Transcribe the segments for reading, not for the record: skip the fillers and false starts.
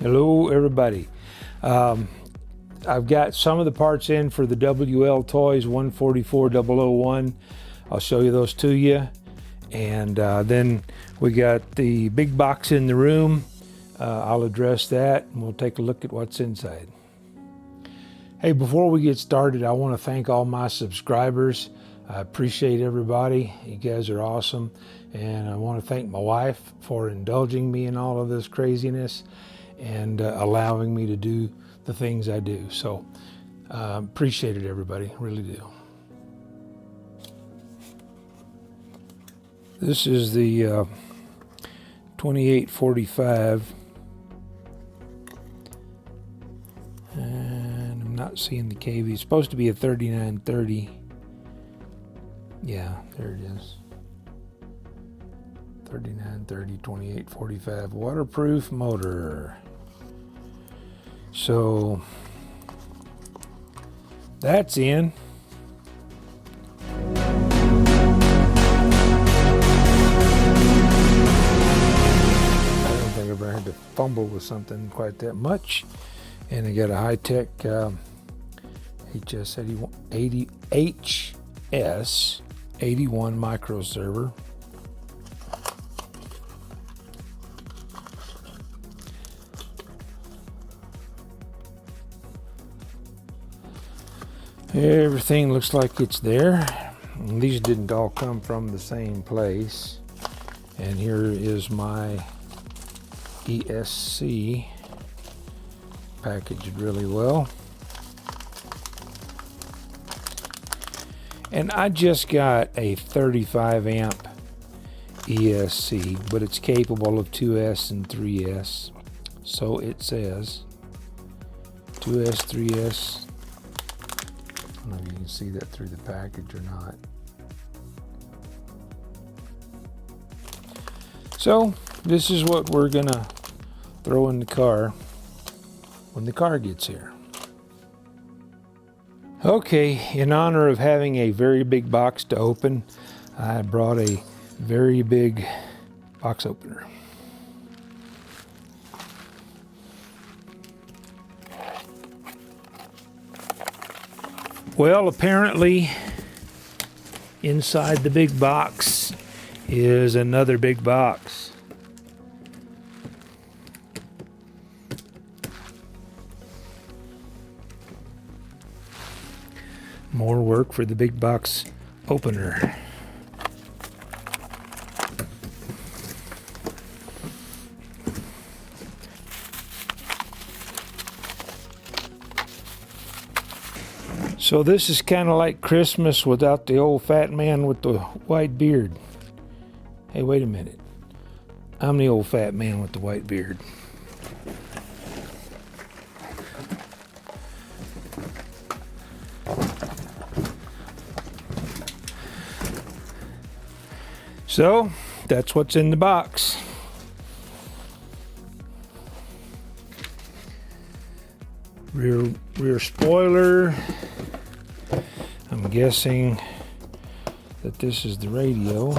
Hello everybody. I've got some of the parts in for the WLtoys 144001. I'll show you those to you. And then we got the big box in the room. I'll address that and we'll take a look at what's inside. Hey, before we get started, I want to thank all my subscribers. I appreciate everybody. You guys are awesome. And I want to thank my wife for indulging me in all of this craziness and allowing me to do the things I do. So appreciate it, everybody, really do. This is the 2845, and I'm not seeing the KV. It's supposed to be a 3930. Yeah, there it is. 3930 2845 waterproof motor. So that's in. I don't think I've ever had to fumble with something quite that much. And I got a Hitec HS-81 micro server. Everything looks like it's there. And these didn't all come from the same place. And here is my ESC, packaged really well. And I just got a 35 amp ESC, but it's capable of 2S and 3S. So it says 2S, 3S. I don't know if you can see that through the package or not. So this is what we're gonna throw in the car when the car gets here. Okay, in honor of having a very big box to open, I brought a very big box opener. Well, apparently inside the big box is another big box. More work for the big box opener. So this is kind of like Christmas without the old fat man with the white beard. Hey, wait a minute. I'm the old fat man with the white beard. So that's what's in the box. Rear spoiler. I'm guessing that this is the radio.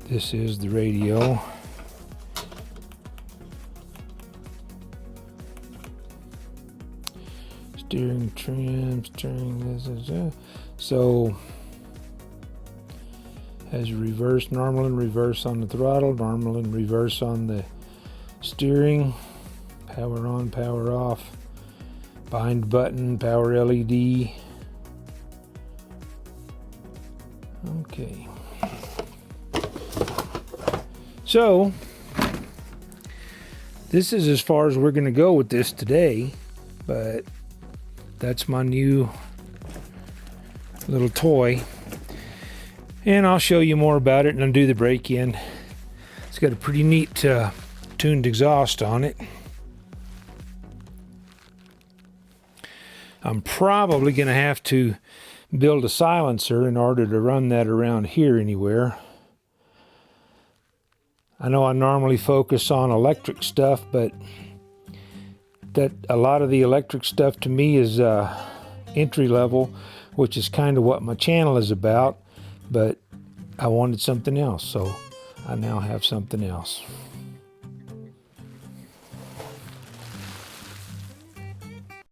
This is the radio. Steering trim, steering this is so has reverse, normal and reverse on the throttle, normal and reverse on the steering, power on, power off, bind button, power LED. Okay. So this is as far as we're going to go with this today, but that's my new little toy. And I'll show you more about it and undo the break-in. It's got a pretty neat tuned exhaust on it. I'm probably going to have to build a silencer in order to run that around here anywhere. I know I normally focus on electric stuff, but that a lot of the electric stuff to me is entry level, which is kind of what my channel is about, but I wanted something else, so I now have something else.